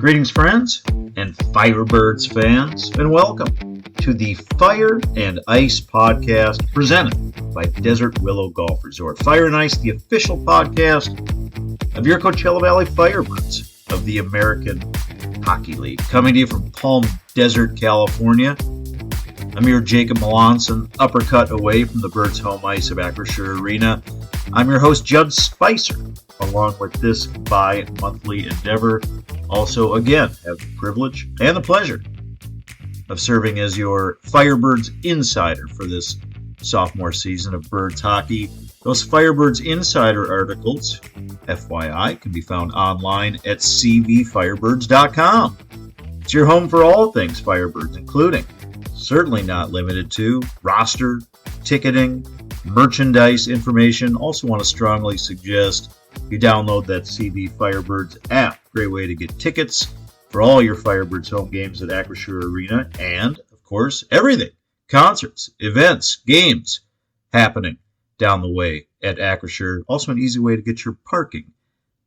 Greetings, friends and Firebirds fans, and welcome to the Fire and Ice podcast presented by Desert Willow Golf Resort. Fire and Ice, the official podcast of your Coachella Valley Firebirds of the American Hockey League. Coming to you from Palm Desert, California. I'm your Jacob Melanson, uppercut away from the Birds' home ice of Acrisure Arena. I'm your host, Judd Spicer, along with this bi-monthly endeavor. Also, again, have the privilege and the pleasure of serving as your Firebirds insider for this sophomore season of Birds hockey. Those Firebirds insider articles, FYI, can be found online at cvfirebirds.com. It's your home for all things Firebirds, including, certainly not limited to, roster, ticketing, merchandise information. Also want to strongly suggest you download that CV Firebirds app. Great way to get tickets for all your Firebirds home games at Acrisure Arena and, of course, everything. Concerts, events, games happening down the way at Acrisure. Also an easy way to get your parking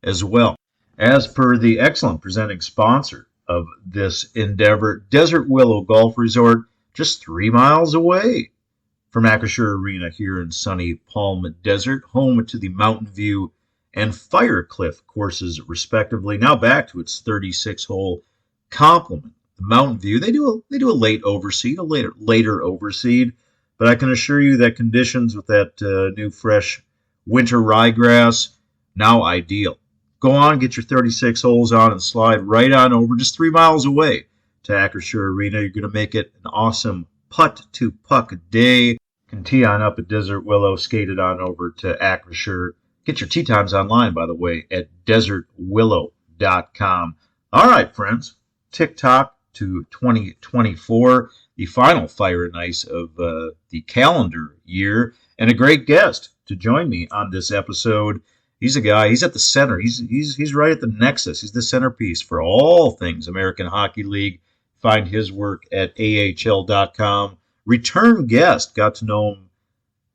as well. As per the excellent presenting sponsor of this endeavor, Desert Willow Golf Resort, just 3 miles away from Acrisure Arena here in sunny Palm Desert, home to the Mountain View and Firecliff courses, respectively. Now back to its 36-hole complement. The Mountain View, they do a late overseed, a later overseed, but I can assure you that conditions with that new fresh winter ryegrass, now ideal. Go on, get your 36 holes on, and slide right on over, just 3 miles away to Acrisure Arena. You're going to make it an awesome putt-to-puck day. You can tee on up at Desert Willow, skate it on over to Acrisure. Get your tee times online, by the way, at desertwillow.com. All right, friends, tick-tock to 2024, the final Fire and Ice of the calendar year, and a great guest to join me on this episode. He's a guy, he's at the center. He's right at the nexus. He's the centerpiece for all things American Hockey League. Find his work at AHL.com. Return guest, got to know him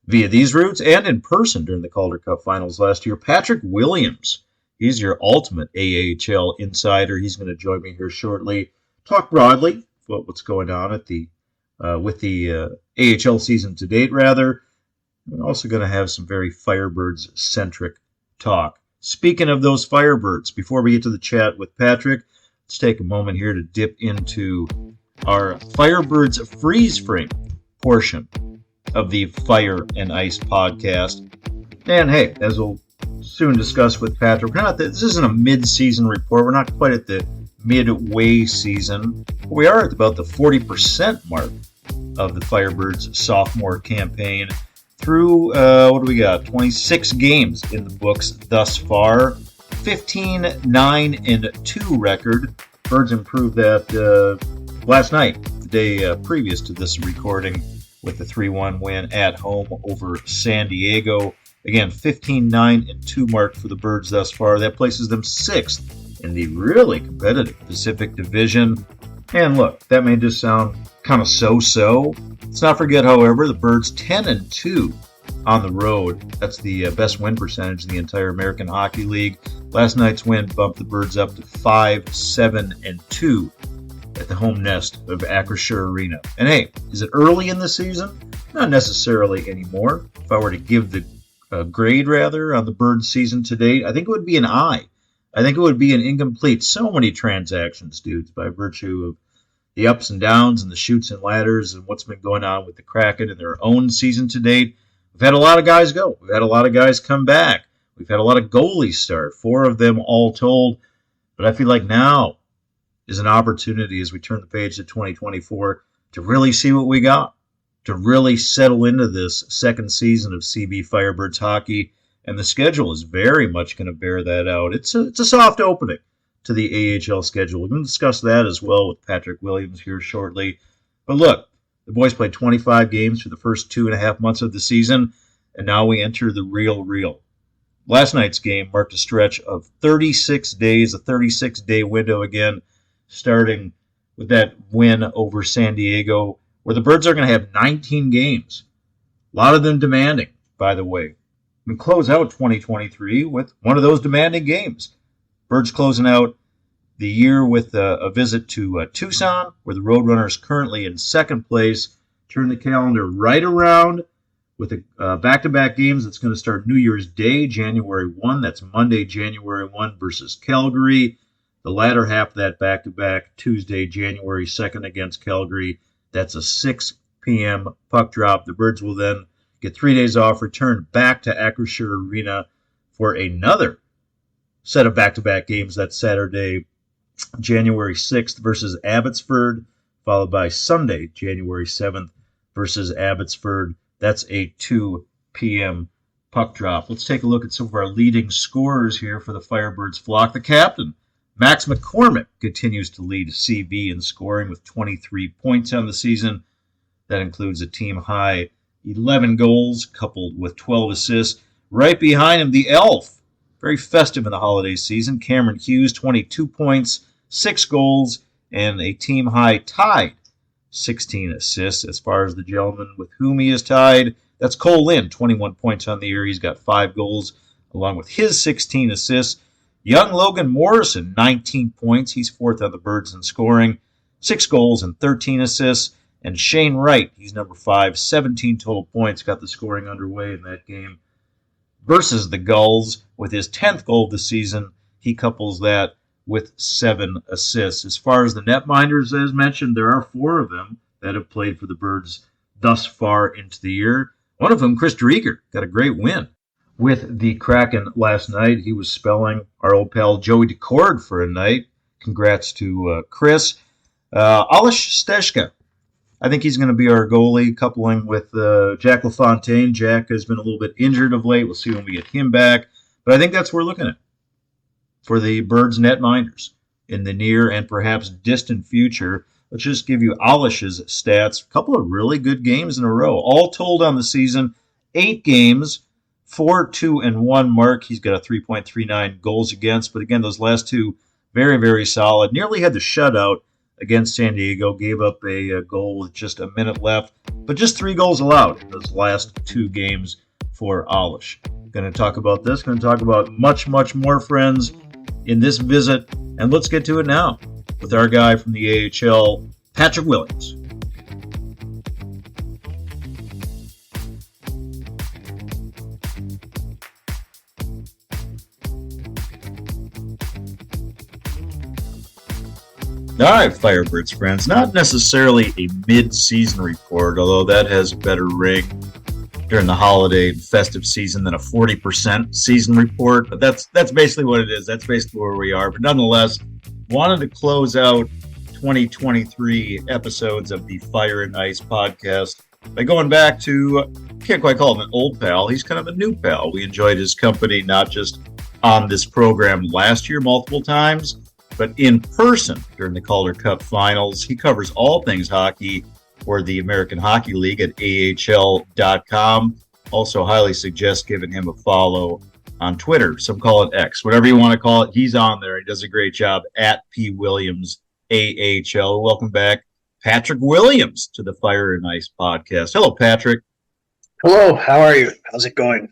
via these routes and in person during the Calder Cup Finals last year. Patrick Williams, he's your ultimate AHL insider. He's going to join me here shortly. Talk broadly about what's going on at with the AHL season to date, rather. We're also going to have some very Firebirds-centric talk. Speaking of those Firebirds, before we get to the chat with Patrick, let's take a moment here to dip into our Firebirds freeze frame portion of the Fire and Ice podcast. And hey, as we'll soon discuss with Patrick, this isn't a mid-season report. We're not quite at the midway season. We are at about the 40% mark of the Firebirds sophomore campaign through, 26 games in the books thus far. 15-9-2 record. Birds improved that last night, the day previous to this recording, with the 3-1 win at home over San Diego. Again, 15-9-2 mark for the Birds thus far. That places them 6th in the really competitive Pacific Division. And look, that may just sound kind of so-so. Let's not forget, however, the Birds 10-2 on the road. That's the best win percentage in the entire American Hockey League. Last night's win bumped the Birds up to 5-7-2. at the home nest of Acrisure Arena. And hey, is it early in the season? Not necessarily anymore. If I were to give the grade, rather, on the Birds season to date, I think it would be an I. I think it would be an incomplete. So many transactions, dudes, by virtue of the ups and downs and the chutes and ladders and what's been going on with the Kraken in their own season to date. We've had a lot of guys go. We've had a lot of guys come back. We've had a lot of goalies start, 4 of them all told. But I feel like now is an opportunity as we turn the page to 2024 to really see what we got, to really settle into this second season of CB Firebirds hockey, and the schedule is very much going to bear that out. It's a soft opening to the AHL schedule. We're going to discuss that as well with Patrick Williams here shortly. But look, the boys played 25 games for the first 2.5 months of the season, and now we enter the real. Last night's game marked a stretch of 36 days, a 36-day window again, starting with that win over San Diego, where the Birds are going to have 19 games. A lot of them demanding, by the way. We close out 2023 with one of those demanding games. Birds closing out the year with a visit to Tucson, where the Roadrunners currently in second place. Turn the calendar right around with a back-to-back games that's going to start New Year's Day, January 1. That's Monday, January 1 versus Calgary. The latter half of that back-to-back, Tuesday, January 2nd against Calgary. That's a 6 p.m. puck drop. The Birds will then get 3 days off, return back to Acrisure Arena for another set of back-to-back games. That's Saturday, January 6th versus Abbotsford, followed by Sunday, January 7th versus Abbotsford. That's a 2 p.m. puck drop. Let's take a look at some of our leading scorers here for the Firebirds flock. The captain, Max McCormick, continues to lead CV in scoring with 23 points on the season. That includes a team-high 11 goals coupled with 12 assists. Right behind him, the Elf, very festive in the holiday season. Cameron Hughes, 22 points, 6 goals, and a team-high tied 16 assists. As far as the gentleman with whom he is tied, that's Cole Lynn, 21 points on the year. He's got 5 goals along with his 16 assists. Young Logan Morrison, 19 points. He's fourth on the Birds in scoring, 6 goals and 13 assists. And Shane Wright, he's number 5, 17 total points, got the scoring underway in that game versus the Gulls with his 10th goal of the season. He couples that with 7 assists. As far as the netminders, as mentioned, there are 4 of them that have played for the Birds thus far into the year. One of them, Chris Drieger, got a great win with the Kraken last night. He was spelling our old pal Joey Decord for a night. Congrats to Chris. Alish Steshka, I think he's going to be our goalie, coupling with Jack LaFontaine. Jack has been a little bit injured of late. We'll see when we get him back. But I think that's what we're looking at for the Birds netminders in the near and perhaps distant future. Let's just give you Alish's stats. A couple of really good games in a row. All told on the season, 8 games, 4-2-1 mark. He's got a 3.39 goals against. But again, those last 2, very, very solid. Nearly had the shutout against San Diego, gave up a goal with just a minute left, but just 3 goals allowed in those last 2 games for Alish. Going to talk about this, going to talk about much, much more, friends, in this visit, and let's get to it now with our guy from the AHL, Patrick Williams. All right, Firebirds friends, not necessarily a mid-season report, although that has a better ring during the holiday and festive season than a 40% season report. But that's basically what it is. That's basically where we are. But nonetheless, wanted to close out 2023 episodes of the Fire and Ice podcast by going back to, can't quite call him an old pal. He's kind of a new pal. We enjoyed his company not just on this program last year multiple times, but in person during the Calder Cup Finals. He covers all things hockey for the American Hockey League at AHL.com. Also highly suggest giving him a follow on Twitter. Some call it X. Whatever you want to call it, he's on there. He does a great job at P. Williams AHL. Welcome back, Patrick Williams, to the Fire and Ice podcast. Hello, Patrick. Hello. How are you? How's it going?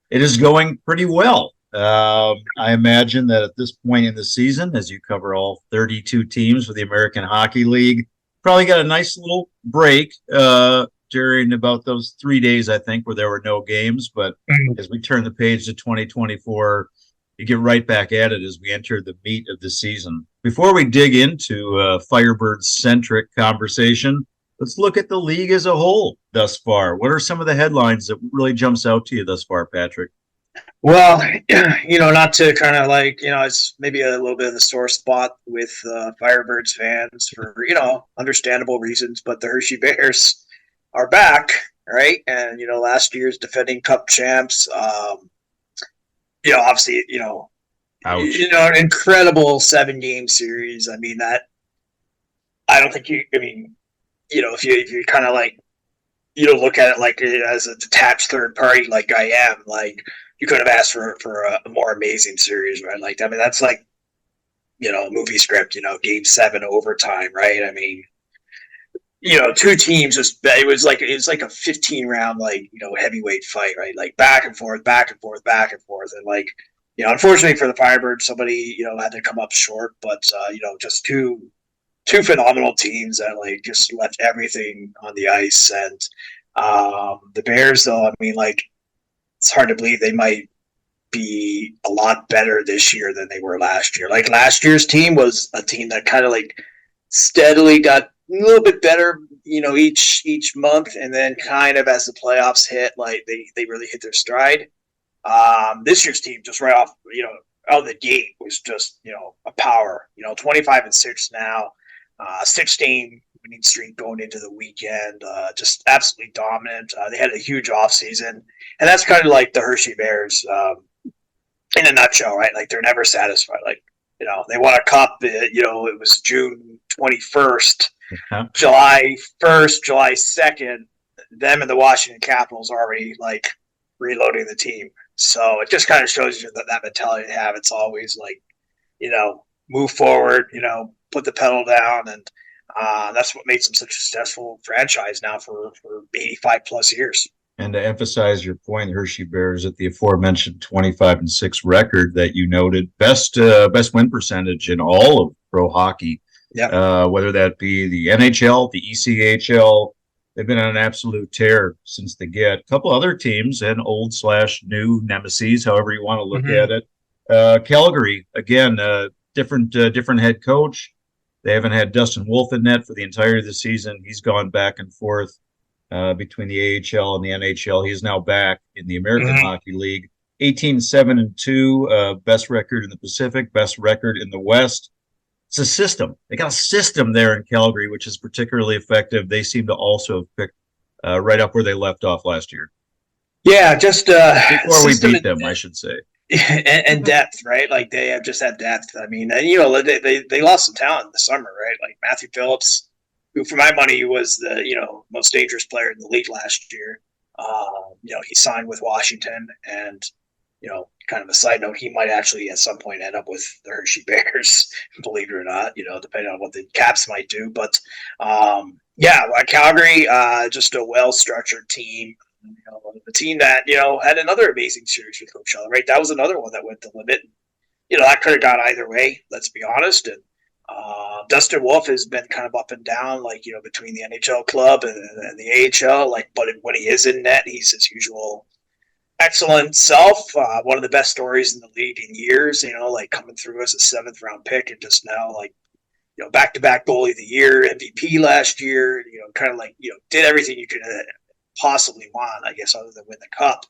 It is going pretty well. I imagine that at this point in the season, as you cover all 32 teams for the American Hockey League, probably got a nice little break during about those 3 days, I think, where there were no games. But as we turn the page to 2024, you get right back at it as we enter the meat of the season. Before we dig into Firebirds-centric conversation, let's look at the league as a whole thus far. What are some of the headlines that really jumps out to you thus far, Patrick? Well, not to kind of it's maybe a little bit of the sore spot with Firebirds fans for, understandable reasons, but the Hershey Bears are back, right? And, last year's defending cup champs, obviously, an incredible 7-game series. I mean, that, I don't think if you kind of look at it like as a detached third party, like I am, you could have asked for a more amazing series, right? That's a movie script, game 7 overtime, right? I mean, 2 teams, it was like a 15-round, heavyweight fight, right? Back and forth, back and forth, back and forth. And unfortunately for the Firebirds, somebody had to come up short. But just two phenomenal teams that like just left everything on the ice. And the Bears, though, I mean, like it's hard to believe they might be a lot better this year than they were last year. Like last year's team was a team that kind of like steadily got a little bit better, each month, and then kind of as the playoffs hit, like they really hit their stride. This year's team just right off, out of the gate was just a power. 25-6 now, 16 winning streak going into the weekend. Just absolutely dominant. They had a huge offseason, and that's kind of like the Hershey Bears in a nutshell, right? Like they're never satisfied. Like they won a cup. It was June 21st, July 1st, July 2nd. Them and the Washington Capitals already like reloading the team. So it just kind of shows you that mentality they have. It's always like, move forward, put the pedal down. And that's what makes them such a successful franchise now for 85 plus years. And to emphasize your point, the Hershey Bears at the aforementioned 25-6 record that you noted, best win percentage in all of pro hockey. Yeah. Whether that be the NHL, the ECHL, they've been on an absolute tear since the get. A couple other teams and old/new nemesis, however you want to look at it. Calgary, again, different head coach. They haven't had Dustin Wolf in net for the entirety of the season. He's gone back and forth between the AHL and the NHL. He is now back in the American Hockey League. 18-7-2, best record in the Pacific, best record in the West. It's a system. They got a system there in Calgary, which is particularly effective. They seem to also have picked right up where they left off last year. Yeah, just before we beat them, I should say. And depth, right? Like they have just had depth. I mean, they lost some talent in the summer, right? Like Matthew Phillips, who for my money was the most dangerous player in the league last year. He signed with Washington, and kind of a side note, he might actually at some point end up with the Hershey Bears, believe it or not, depending on what the Caps might do. But Calgary, just a well-structured team. The team that, had another amazing series with Coachella, right? That was another one that went the limit. That could have gone either way, let's be honest. And Dustin Wolf has been kind of up and down, like, between the NHL club and the AHL. Like, but when he is in net, he's his usual excellent self. One of the best stories in the league in years, like coming through as a 7th round pick and just now like, back-to-back goalie of the year, MVP last year, kind of like, did everything you could possibly want, I guess, other than win the cup.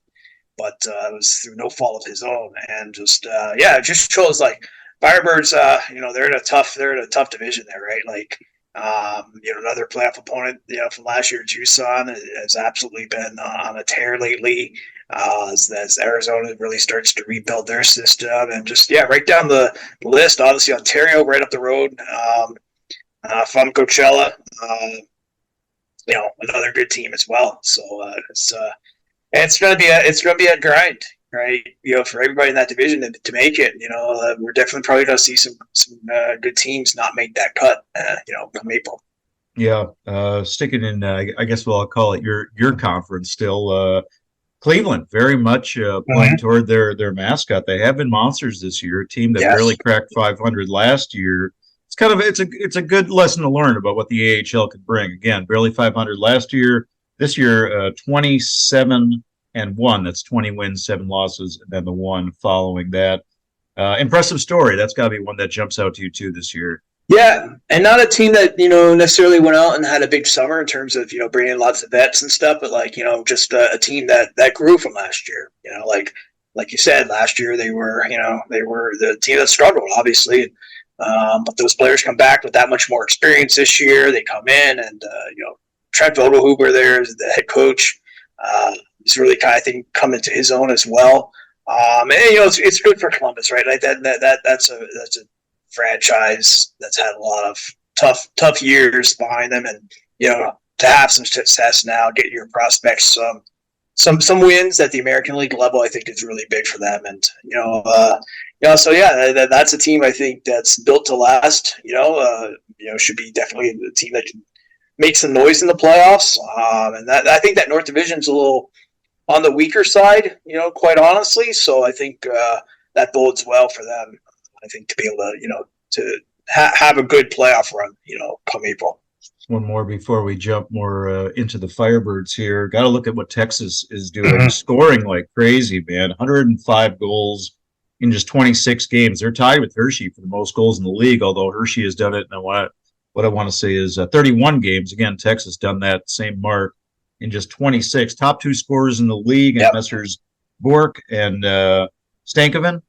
But it was through no fault of his own. And just, it just shows like Firebirds, they're in a tough division there, right? Like, another playoff opponent, from last year, Tucson has absolutely been on a tear lately. As Arizona really starts to rebuild their system, and just right down the list. Obviously, Ontario right up the road from Coachella. Another good team as well. So it's going to be a grind, right? For everybody in that division to make it. We're definitely probably going to see some good teams not make that cut. Come April. Yeah, sticking in. I guess I'll call it your conference still. Cleveland very much playing toward their mascot. They have been monsters this year. A team that barely cracked 500 last year. It's a good lesson to learn about what the AHL could bring. Again, barely 500 last year. This year, 27-1. That's 20 wins, 7 losses, and then the one following that. Impressive story. That's got to be one that jumps out to you too this year. Yeah, and not a team that necessarily went out and had a big summer in terms of bringing in lots of vets and stuff, but like just a team that grew from last year. Like you said, last year they were the team that struggled, obviously. But those players come back with that much more experience this year. They come in and Trent Vogelhuber there is the head coach. He's really kind of come into his own as well. And it's good for Columbus, right? Like that's a franchise that's had a lot of tough years behind them, and to have some success now, get your prospects some wins at the American League level, I think is really big for them. And that's a team I think that's built to last. Should be definitely a team that can make some noise in the playoffs. And I think that North Division's a little on the weaker side, quite honestly. So I think that bodes well for them. I think to be able to to have a good playoff run, come April. One more before we jump more into the Firebirds here. Got to look at what Texas is doing, scoring like crazy, man. 105 goals in just 26 games. They're tied with Hershey for the most goals in the league, although Hershey has done it in what I want to say is 31 games. Again, Texas done that same mark in just 26. Top two scorers in the league, and Messrs. Bork and Stankoven.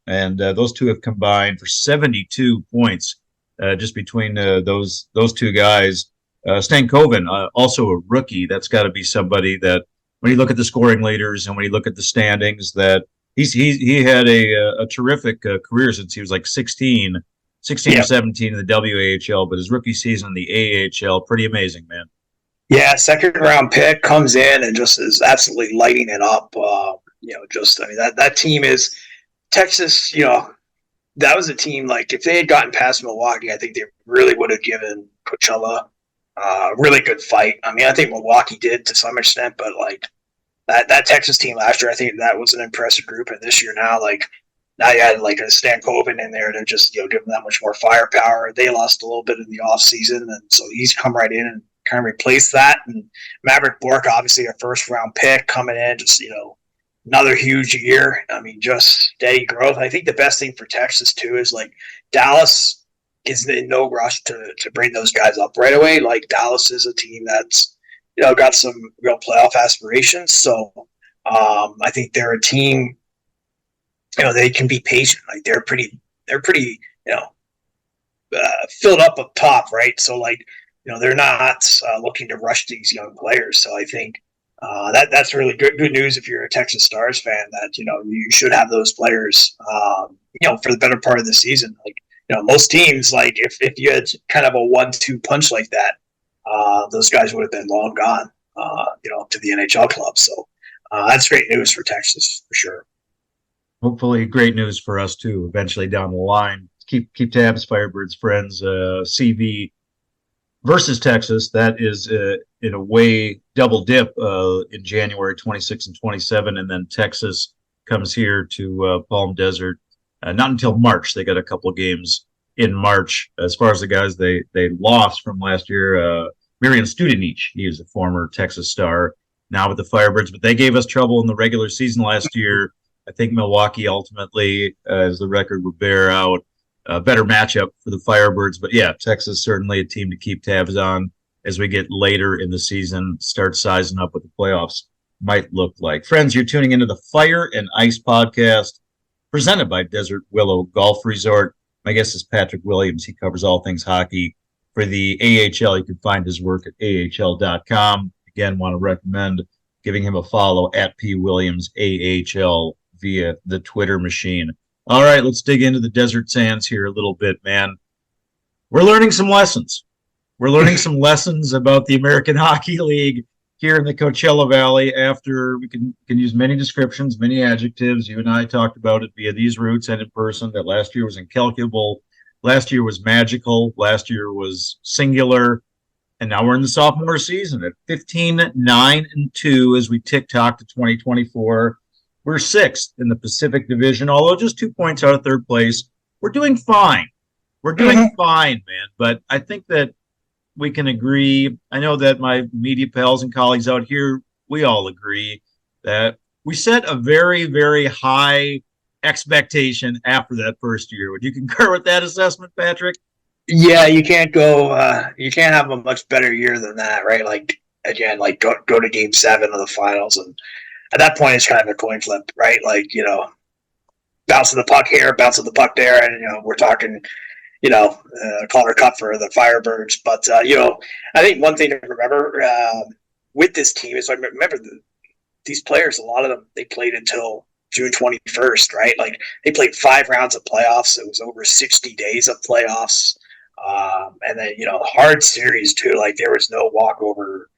And those two have combined for 72 points just between those two guys. Stankoven, also a rookie. That's got to be somebody that, when you look at the scoring leaders and when you look at the standings, that he had a terrific career since he was like 16 or 17 in the WAHL, but his rookie season in the AHL, pretty amazing, man. Yeah, second round pick, comes in and just is absolutely lighting it up. That team is Texas. That was a team, like, if they had gotten past Milwaukee, I think they really would have given Coachella a really good fight. I mean, I think Milwaukee did to some extent, but like that Texas team last year, I think that was an impressive group. And this year now you had like a Stankoven in there to just give them that much more firepower. They lost a little bit in the offseason, and so he's come right in and kind of replace that. And Maverick Bork, obviously a first round pick, coming in, just another huge year. I mean, just steady growth. I think the best thing for Texas too is like Dallas is in no rush to bring those guys up right away. Like, Dallas is a team that's got some real playoff aspirations. So I think they're a team. They can be patient. Like, they're pretty filled up top, right? So they're not looking to rush these young players. So I think that's really good news if you're a Texas Stars fan, that you should have those players for the better part of the season. Like, most teams, like, if you had kind of a 1-2 punch like that, those guys would have been long gone to the NHL club. So that's great news for Texas for sure. Hopefully great news for us too eventually down the line. Keep tabs, Firebirds friends. CV versus Texas, that is in a way double dip in January 26 and 27, and then Texas comes here to Palm Desert not until March. They got a couple of games in March. As far as the guys they lost from last year, Marian Studenic, he is a former Texas Star, now with the Firebirds, but they gave us trouble in the regular season last year. I think Milwaukee ultimately, as the record would bear out, a better matchup for the Firebirds. But yeah, Texas certainly a team to keep tabs on as we get later in the season, start sizing up what the playoffs might look like. Friends, you're tuning into the Fire and Ice podcast presented by Desert Willow Golf Resort. My guest is Patrick Williams. He covers all things hockey for the AHL. You can find his work at AHL.com. Again, want to recommend giving him a follow at PWilliamsAHL via the Twitter machine. All right, let's dig into the Desert Sands here a little bit, man. We're learning some lessons. We're learning some lessons about the American Hockey League here in the Coachella Valley. After we can use many descriptions, many adjectives. You and I talked about it via these routes and in person, that last year was incalculable. Last year was magical. Last year was singular. And now we're in the sophomore season at 15-9-2 as we tick-tock to 2024. We're sixth in the Pacific Division, although just 2 points out of third place. We're doing fine. We're doing fine, man. But I think that we can agree. I know that my media pals and colleagues out here, we all agree that we set a very, very high expectation after that first year. Would you concur with that assessment, Patrick? Yeah, you can't have a much better year than that, right? Like, again, like go to game 7 of the finals, and at that point it's kind of a coin flip, right? Like, bouncing the puck here, bouncing the puck there, and we're talking, Calder Cup for the Firebirds. But I think one thing to remember with this team is, I remember these players, a lot of them, they played until June 21st, right? Like, they played 5 rounds of playoffs. It was over 60 days of playoffs. And then, hard series too. Like, there was no walkover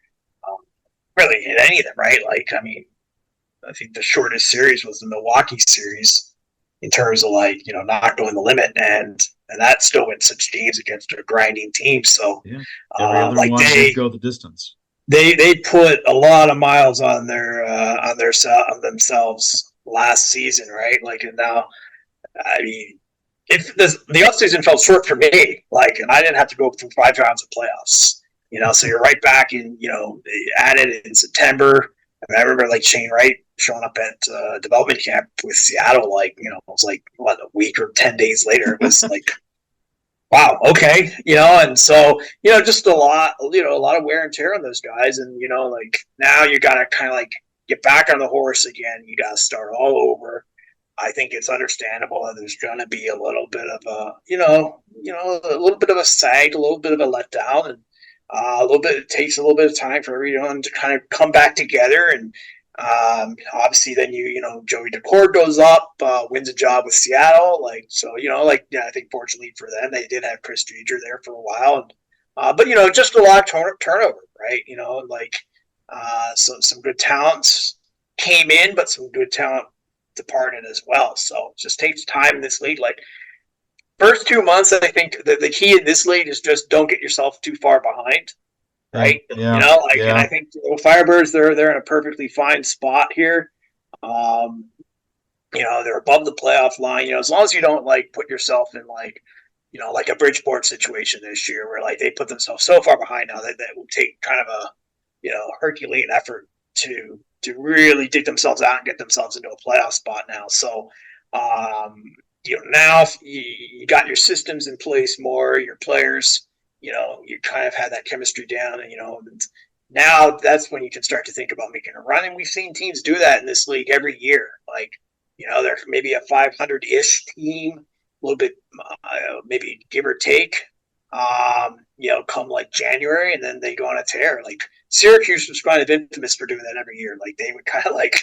really in any of them, right? Like, I mean, I think the shortest series was the Milwaukee series in terms of, like, not going the limit, and that still went 6 games against a grinding team. So, yeah, like, they go the distance. They put a lot of miles on themselves last season, right? Like, and now, I mean, if the offseason felt short for me, like, and I didn't have to go through 5 rounds of playoffs, so you're right back in, they added in September. I remember like Shane Wright showing up at development camp with Seattle, like, it was like, what, a week or 10 days later. It was like, wow, okay, and so, just a lot of wear and tear on those guys. And, like, now you got to kind of like get back on the horse again. You got to start all over. I think it's understandable that there's going to be a little bit of a, a little bit of a sag, a little bit of a letdown, and it takes a little bit of time for everyone to kind of come back together. And obviously then Joey Daccord goes up, wins a job with Seattle. Like, so, I think fortunately for them, they did have Chris Driedger there for a while. And, but, just a lot of turnover, right? Some good talents came in, but some good talent departed as well. So it just takes time in this league. Like, first 2 months, I think the key in this league is just don't get yourself too far behind, right? Yeah. And I think Firebirds, they're in a perfectly fine spot here. They're above the playoff line. As long as you don't like put yourself in like a Bridgeport situation this year where like they put themselves so far behind now that will take kind of a Herculean effort to really dig themselves out and get themselves into a playoff spot now. So now you got your systems in place more, your players, you kind of had that chemistry down, and now that's when you can start to think about making a run. And we've seen teams do that in this league every year. Like, they're maybe a 500-ish team, a little bit, maybe give or take, come like January, and then they go on a tear. Like, Syracuse was kind of infamous for doing that every year. Like, they would kind of like,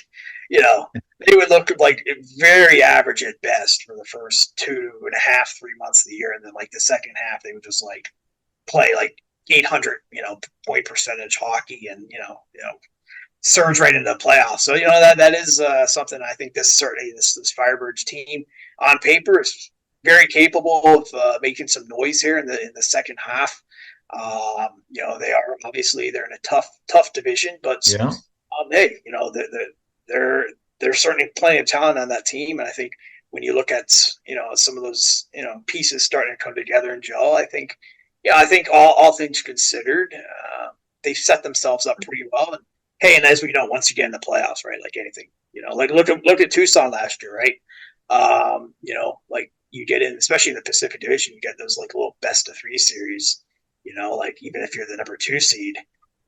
they would look like very average at best for the first 2.5, 3 months of the year. And then like the second half, they would just like play like 800, point percentage hockey and, surge right into the playoffs. So, that is something I think this Firebirds team on paper is very capable of making some noise here in the second half. They are obviously they're in a tough division, but hey, there's certainly plenty of talent on that team. And I think when you look at, some of those, pieces starting to come together and gel, I think all things considered, they've set themselves up pretty well. And hey, and as we know, once again, the playoffs, right? Like anything, like look at Tucson last year, right? Like you get in, especially in the Pacific Division, you get those like little best of 3 series, like even if you're the number 2 seed,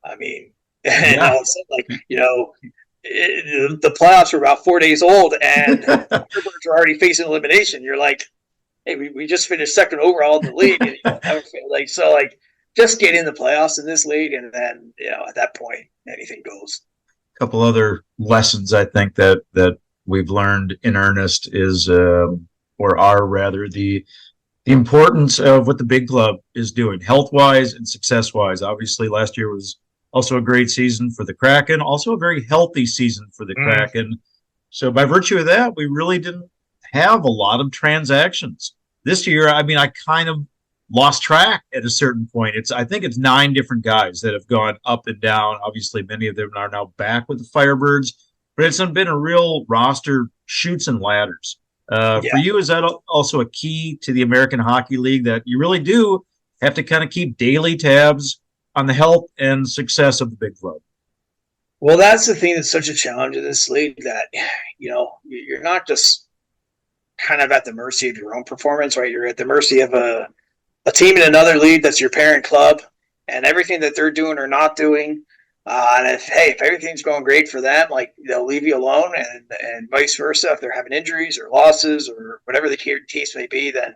I mean, and all of a sudden, like, the playoffs were about 4 days old and the Firebirds are already facing elimination. You're like, hey, we just finished second overall in the league. And, just get in the playoffs in this league. And then, at that point, anything goes. A couple other lessons I think that we've learned in earnest is, the importance of what the big club is doing health-wise and success-wise. Obviously, last year was also a great season for the Kraken, also a very healthy season for the Kraken. So by virtue of that, we really didn't have a lot of transactions. This year, I mean, I kind of lost track at a certain point. I think it's 9 different guys that have gone up and down. Obviously, many of them are now back with the Firebirds, but it's been a real roster chutes and ladders. For you, is that also a key to the American Hockey League that you really do have to kind of keep daily tabs on the health and success of the big club? Well, that's the thing that's such a challenge in this league, that, you're not just kind of at the mercy of your own performance, right? You're at the mercy of a team in another league that's your parent club, and everything that they're doing or not doing. And if everything's going great for them, like, they'll leave you alone, and vice versa. If they're having injuries or losses or whatever the case may be, then,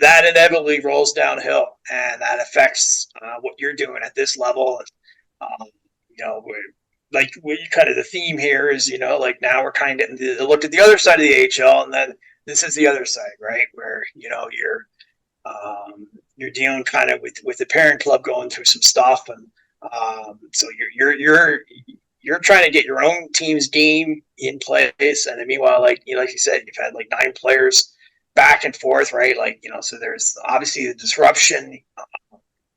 that inevitably rolls downhill, and that affects what you're doing at this level. Kind of the theme here is, like, now we're kind of look at the other side of the AHL, and then this is the other side, right? Where, you're dealing kind of with the parent club going through some stuff, and so you're trying to get your own team's game in place, and then meanwhile, like you said, you've had like 9 players back and forth, right? Like, so there's obviously the disruption,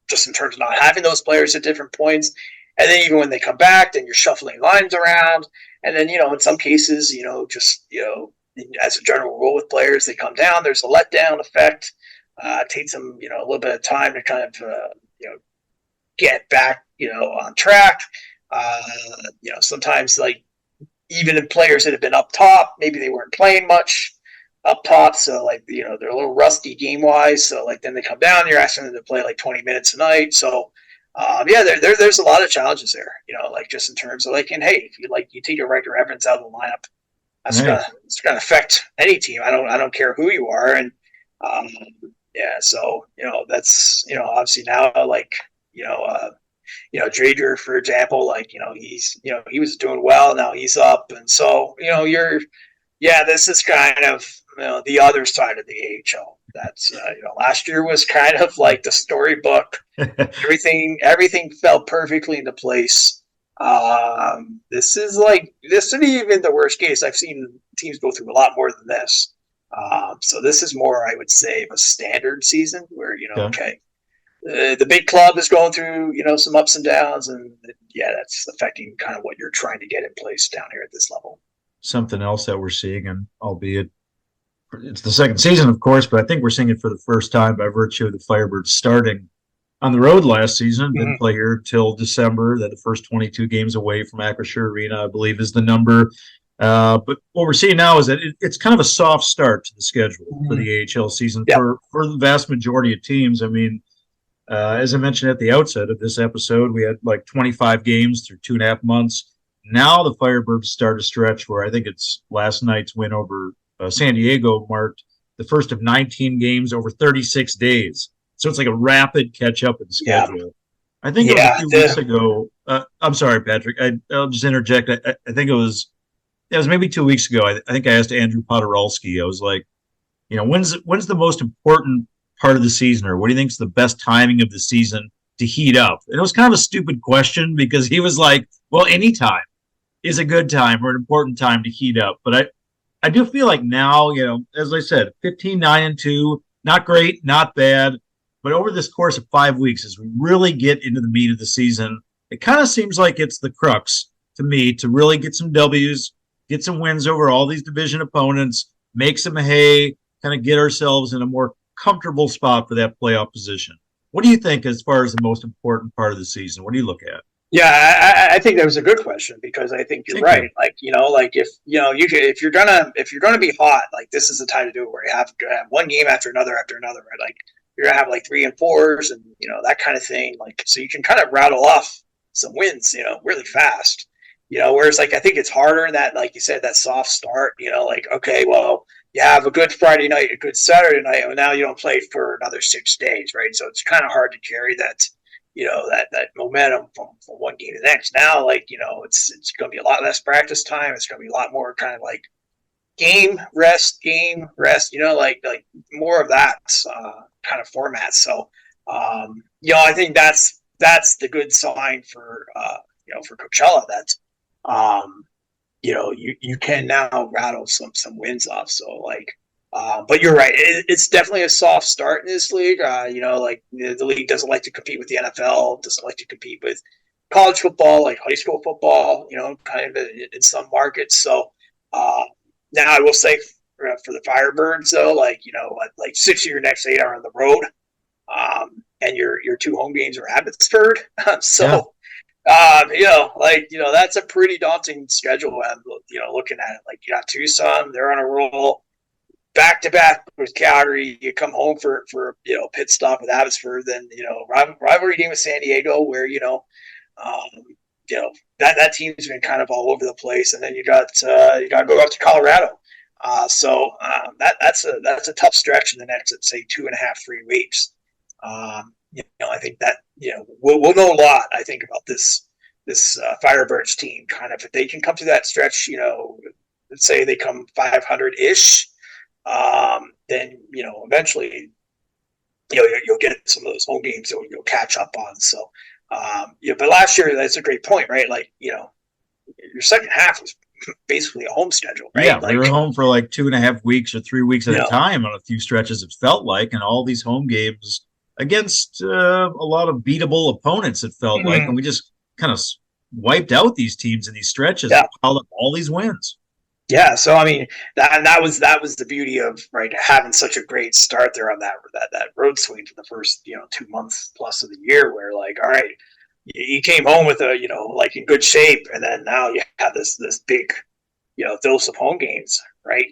just in terms of not having those players at different points. And then even when they come back, then you're shuffling lines around. And then, in some cases, just, as a general rule with players, they come down. There's a letdown effect. It takes them, a little bit of time to kind of, get back, on track. Sometimes like even in players that have been up top, maybe they weren't playing much up top. So like, they're a little rusty game wise. So like then they come down, you're asking them to play like 20 minutes a night. So there's a lot of challenges there, like just in terms of like, and hey, if you take your Riker Evans out of the lineup, that's gonna affect any team. I don't care who you are. And so that's obviously now like Drager, for example, like he's he was doing well, now he's up, and so this is kind of the other side of the AHL. That's last year was kind of like the storybook. everything fell perfectly into place. This isn't even the worst case. I've seen teams go through a lot more than this. So this is more, I would say, of a standard season where okay, the big club is going through some ups and downs, and that's affecting kind of what you're trying to get in place down here at this level. Something else that we're seeing, and albeit it's the second season, of course, but I think we're seeing it for the first time by virtue of the Firebirds starting on the road last season. Didn't play here till December. That the first 22 games away from Acrisure Arena, I believe, is the number. But what we're seeing now is that it's kind of a soft start to the schedule for the AHL season for the vast majority of teams. I mean, as I mentioned at the outset of this episode, we had like 25 games through 2.5 months. Now the Firebirds start a stretch where I think it's last night's win over San Diego marked the first of 19 games over 36 days. So it's like a rapid catch-up in schedule. Yeah. I think it was a few weeks ago. I'm sorry, Patrick. I'll just interject. I think it was maybe 2 weeks ago. I think I asked Andrew Podorowski. I was like, when's the most important part of the season, or what do you think is the best timing of the season to heat up? And it was kind of a stupid question because he was like, well, any time is a good time or an important time to heat up. But I do feel like now, as I said, 15-9-2, not great, not bad. But over this course of 5 weeks, as we really get into the meat of the season, it kind of seems like it's the crux to me to really get some W's, get some wins over all these division opponents, make some hay, kind of get ourselves in a more comfortable spot for that playoff position. What do you think as far as the most important part of the season? What do you look at? Yeah, I think that was a good question because I think you're right. Like, like if you're gonna be hot, like this is the time to do it where you have to have one game after another, right? Like you're gonna have like 3 and 4s and that kind of thing. Like so you can kind of rattle off some wins, really fast. Whereas like I think it's harder in that, like you said, that soft start. Like okay, well you have a good Friday night, a good Saturday night, and now you don't play for another 6 days, right? So it's kind of hard to carry that. That momentum from one game to the next. Now, like, it's going to be a lot less practice time. It's going to be a lot more kind of like game rest, like more of that kind of format. So, I think that's the good sign for, for Coachella that, you can now rattle some wins off. So like, but you're right. It's definitely a soft start in this league. Like the league doesn't like to compete with the NFL, doesn't like to compete with college football, like high school football, kind of in some markets. So now I will say for the Firebirds, though, like 6 of your next 8 are on the road, and your 2 home games are Abbotsford. That's a pretty daunting schedule. Looking at it, like you got Tucson, they're on a roll. Back to back with Calgary, you come home for pit stop with Abbotsford, then rivalry game with San Diego, where that team's been kind of all over the place, and then you got to go up to Colorado, that's a tough stretch in the next, let's say 2.5-3 weeks. I think that we'll know a lot. I think about this Firebirds team, kind of if they can come through that stretch, let's say they come 500-ish. Then eventually you'll get some of those home games that you'll catch up on. So but last year, that's a great point, right? Like your second half was basically a home schedule, right? Yeah, we were home for like 2.5 weeks or 3 weeks at a time on a few stretches. It felt like, and all these home games against a lot of beatable opponents. It felt like, and we just kind of wiped out these teams in these stretches and piled up all these wins. Yeah, so I mean that was the beauty of having such a great start there on that road swing for the first 2 months plus of the year, where all right, you came home with a in good shape, and then now you have this big dose of home games, right?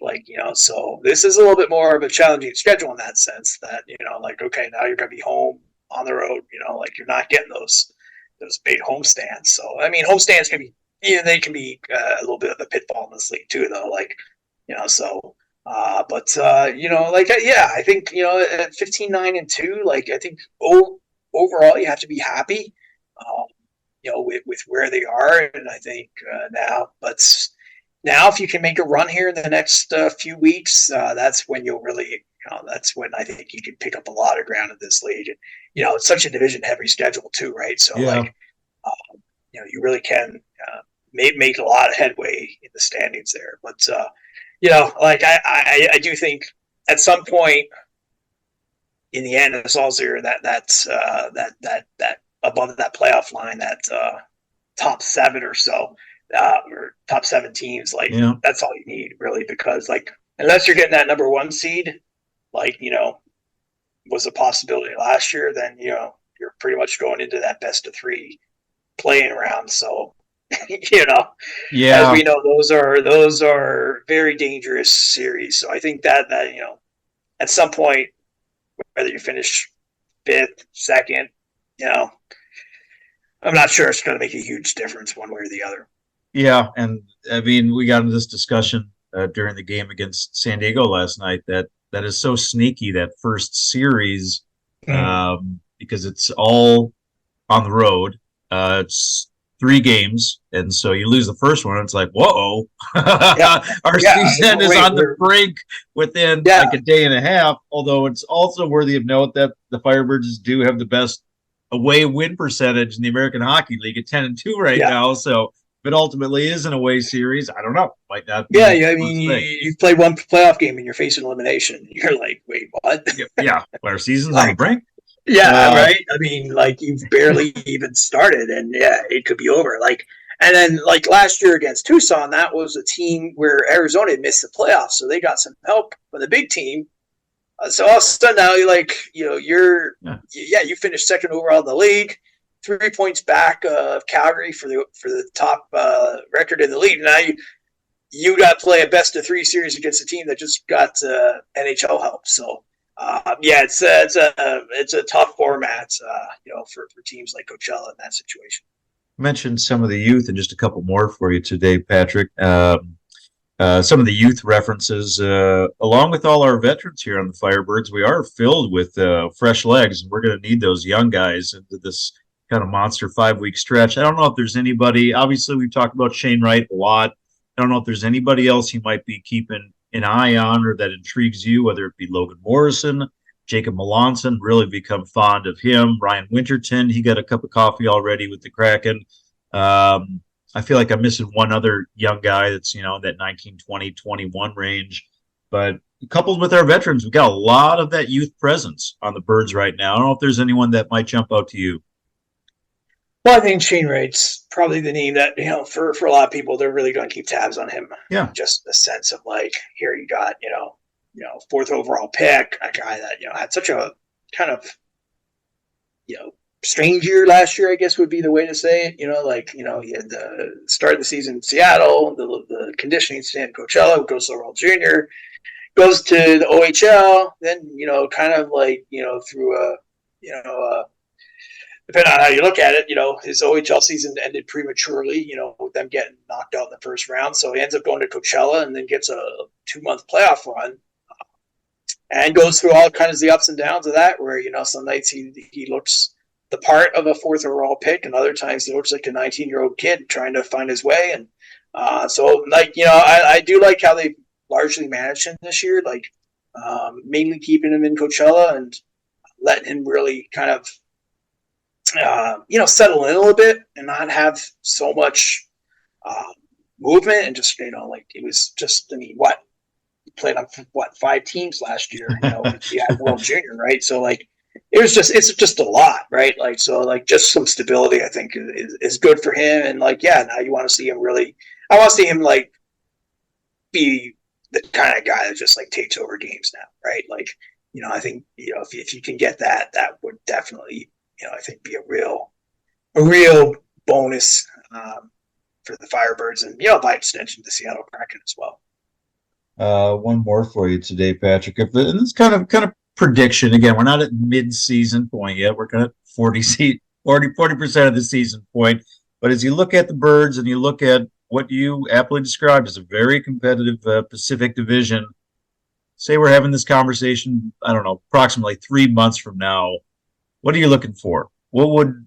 So this is a little bit more of a challenging schedule in that sense that okay, now you're gonna be home on the road, you're not getting those big home stands. So I mean, home stands can be they can be a little bit of a pitfall in this league too, though. I think at 15-9-2, I think overall you have to be happy, with where they are, and I think now if you can make a run here in the next few weeks, that's when you'll really, that's when I think you can pick up a lot of ground in this league. And, it's such a division-heavy schedule too, right? So, you really can make a lot of headway in the standings there. But, I do think at some point in the end, it's also that above that playoff line, that top 7 or so, or top 7 teams, that's all you need really, because unless you're getting that number 1 seed, was a possibility last year, then you're pretty much going into that best of 3 playing around. So as we know, those are very dangerous series. So I think that at some point, whether you finish 5th, 2nd, I'm not sure it's going to make a huge difference one way or the other. Yeah, and I mean, we got into this discussion during the game against San Diego last night that is so sneaky, that first series, because it's all on the road. It's 3 games, and so you lose the first one, it's like, whoa, our season is on the brink within a day and a half, although it's also worthy of note that the Firebirds do have the best away win percentage in the American Hockey League at 10-2 right now, so if it ultimately is an away series, I don't know. Might not. Yeah, I mean, you've played one playoff game and you're facing elimination. You're like, wait, what? Yeah, our season's on the brink. Yeah, right. I mean, you've barely even started, and it could be over. And then last year against Tucson, that was a team where Arizona had missed the playoffs, so they got some help from the big team. So all of a sudden now you finished 2nd overall in the league, 3 points back of Calgary for the top record in the league. Now you got to play a best of 3 series against a team that just got NHL help. So it's a tough format, for teams like Coachella in that situation. Mentioned some of the youth, and just a couple more for you today, Patrick. Some of the youth references, along with all our veterans here on the Firebirds, we are filled with fresh legs, and we're going to need those young guys into this kind of monster 5-week stretch. I don't know if there's anybody. Obviously, we've talked about Shane Wright a lot. I don't know if there's anybody else you might be keeping an eye on or that intrigues you, whether it be Logan Morrison, Jacob Melanson, really become fond of him. Ryan Winterton, he got a cup of coffee already with the Kraken. I feel like I'm missing one other young guy that's, in that 19, 20, 21 range. But coupled with our veterans, we've got a lot of that youth presence on the Birds right now. I don't know if there's anyone that might jump out to you. Well, I think Shane Wright's probably the name that, for a lot of people, they're really going to keep tabs on him. Yeah. Just the sense of here you got, 4th overall pick, a guy that, had such a kind of, strange year last year, I guess would be the way to say it. He had the start of the season in Seattle, the conditioning stand in Coachella, goes to World Junior, goes to the OHL, then, kind of through a, depending on how you look at it, his OHL season ended prematurely, with them getting knocked out in the first round. So he ends up going to Coachella and then gets a 2-month playoff run, and goes through all kinds of the ups and downs of that, where, some nights he looks the part of a 4th overall pick, and other times he looks like a 19-year-old kid trying to find his way. And I do like how they largely managed him this year, mainly keeping him in Coachella and letting him really kind of settle in a little bit and not have so much movement, and just it was just, he played on 5 teams last year. He had World Junior, right? So it's just a lot, right? Like, so like just some stability, I think is good for him. And like, yeah, now you want to see him I want to see him like be the kind of guy that just like takes over games now, right? Like, I think, if you can get that would definitely, I think be a real bonus for the Firebirds and, by extension, the Seattle Kraken as well. One more for you today, Patrick. And this kind of prediction. Again, we're not at mid-season point yet. We're kind of 40% of the season point. But as you look at the Birds and you look at what you aptly described as a very competitive Pacific Division, say we're having this conversation, I don't know, approximately 3 months from now, what are you looking for? What would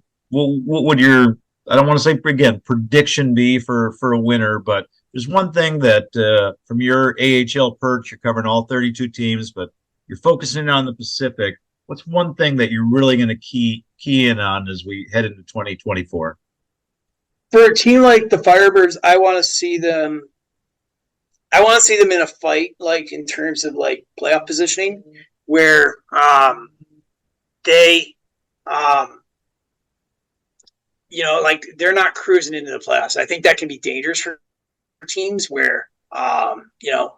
your, I don't want to say, again, prediction be for a winner, but there's one thing that from your AHL perch, you're covering all 32 teams, but you're focusing on the Pacific. What's one thing that you're really going to key in on as we head into 2024? For a team like the Firebirds, I want to see them in a fight, like in terms of like playoff positioning, where they, like they're not cruising into the playoffs. I think that can be dangerous for teams where,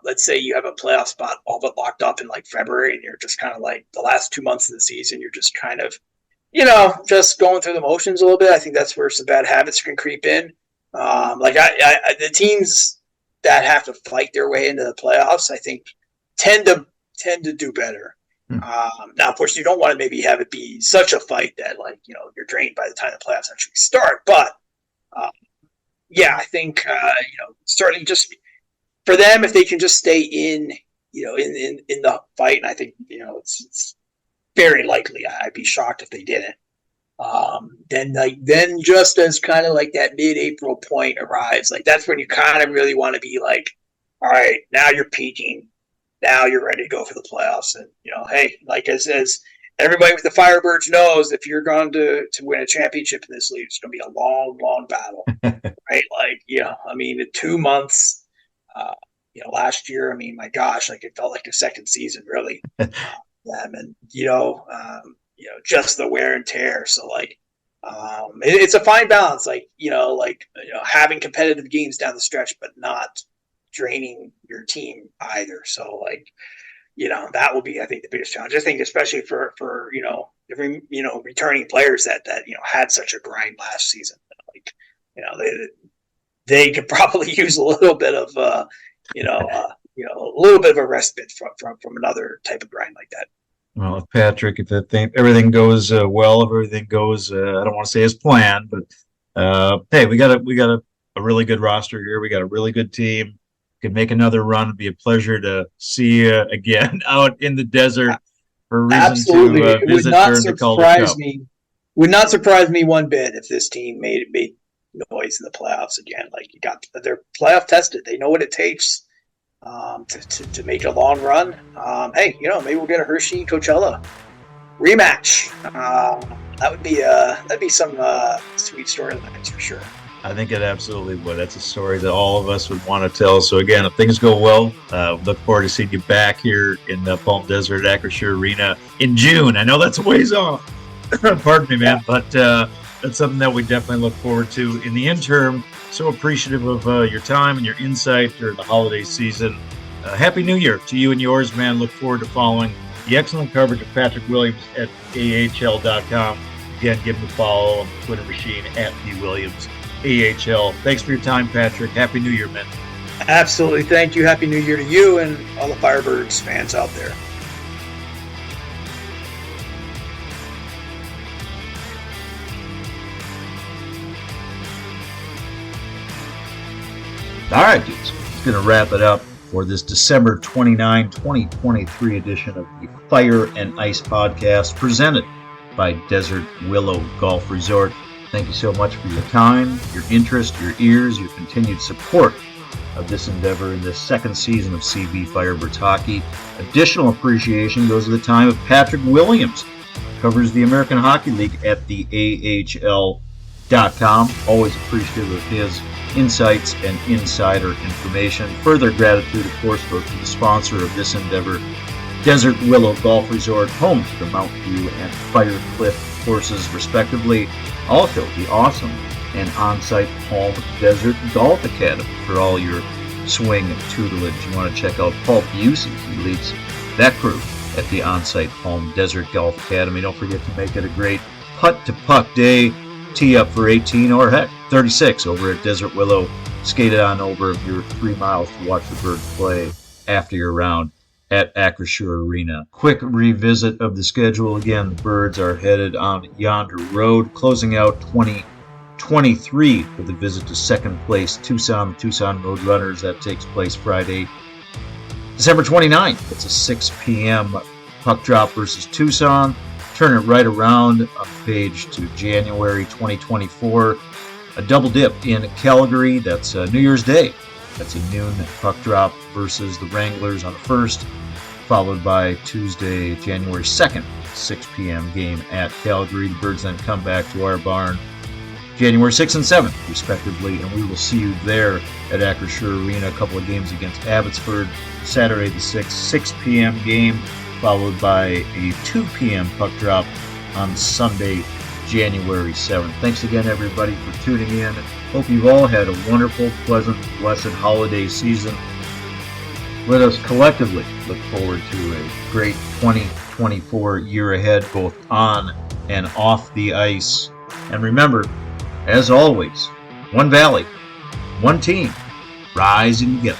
let's say you have a playoff spot all but locked up in like February, and you're just kind of like the last 2 months of the season, you're just kind of, just going through the motions a little bit. I think that's where some bad habits can creep in. The teams that have to fight their way into the playoffs, I think tend to do better. Now, of course, you don't want to maybe have it be such a fight that like, you're drained by the time the playoffs actually start. But I think, starting just for them, if they can just stay in the fight, and I think, it's very likely. I'd be shocked if they didn't. Then just as kind of like that mid-April point arrives, like that's when you kind of really want to be like, all right, now you're peaking. Now you're ready to go for the playoffs. And, hey, like as everybody with the Firebirds knows, if you're going to win a championship in this league, it's going to be a long, long battle, right? Like, I mean, in 2 months, last year, I mean, my gosh, like it felt like a second season, really. And just the wear and tear. So like, it's a fine balance, like having competitive games down the stretch, but not draining your team either. So like, that will be, I think, the biggest challenge. I think, especially for returning players that had such a grind last season. Like, they could probably use a little bit of a little bit of a respite from another type of grind like that. Well, Patrick, if everything goes well, if everything goes, I don't want to say as planned, but hey, we got a really good roster here. We got a really good team. Could make another run. It'd be a pleasure to see you again out in the desert for a reason. Absolutely. To visit during the Calder Cup. Would not surprise me one bit if this team made noise in the playoffs again. Like, they're playoff tested. They know what it takes to make a long run. Hey, maybe we'll get a Hershey Coachella rematch. That'd be some sweet storylines for sure. I think it absolutely would. That's a story that all of us would want to tell. So again, if things go well, look forward to seeing you back here in the Palm Desert Acrisure Arena in June. I know that's a ways off. Pardon me, man, but that's something that we definitely look forward to. In the interim, so appreciative of your time and your insight during the holiday season. Happy New Year to you and yours, man. Look forward to following the excellent coverage of Patrick Williams at AHL.com. Again, give him a follow on the Twitter machine at @PWilliams. AHL. Thanks for your time, Patrick. Happy New Year, man. Absolutely. Thank you. Happy New Year to you and all the Firebirds fans out there. All right, dudes. It's going to wrap it up for this December 29, 2023 edition of the Fire and Ice podcast presented by Desert Willow Golf Resort. Thank you so much for your time, your interest, your ears, your continued support of this endeavor in this second season of CB Firebirds hockey. Additional appreciation goes to the time of Patrick Williams, covers the American Hockey League at the AHL.com. Always appreciative of his insights and insider information. Further gratitude, of course, goes to the sponsor of this endeavor, Desert Willow Golf Resort, home to the Mountain View and Fire Cliff courses respectively. Also the awesome and on-site Palm Desert Golf Academy for all your swing tutelage. You want to check out Paul Busey. He leads that crew at the on-site Palm Desert Golf Academy. Don't forget to make it a great putt-to-putt day. Tee up for 18 or heck 36 over at Desert Willow. Skate it on over your 3 miles to watch the birds play after your round at Acrisure Arena. Quick revisit of the schedule. Again, the birds are headed on Yonder Road, closing out 2023 with a visit to second place Tucson Roadrunners. That takes place Friday, December 29th. It's a 6 p.m. puck drop versus Tucson. Turn it right around on the page to January 2024. A double dip in Calgary. That's New Year's Day. That's a noon puck drop versus the Wranglers on the 1st, followed by Tuesday, January 2nd, 6 p.m. game at Calgary. The Birds then come back to our barn January 6th and 7th, respectively, and we will see you there at Acrisure Arena. A couple of games against Abbotsford, Saturday the 6th, 6 p.m. game, followed by a 2 p.m. puck drop on Sunday, January 7th. Thanks again, everybody, for tuning in. Hope you've all had a wonderful, pleasant, blessed holiday season. Let us collectively look forward to a great 2024 year ahead, both on and off the ice. And remember, as always, one valley, one team, rising together.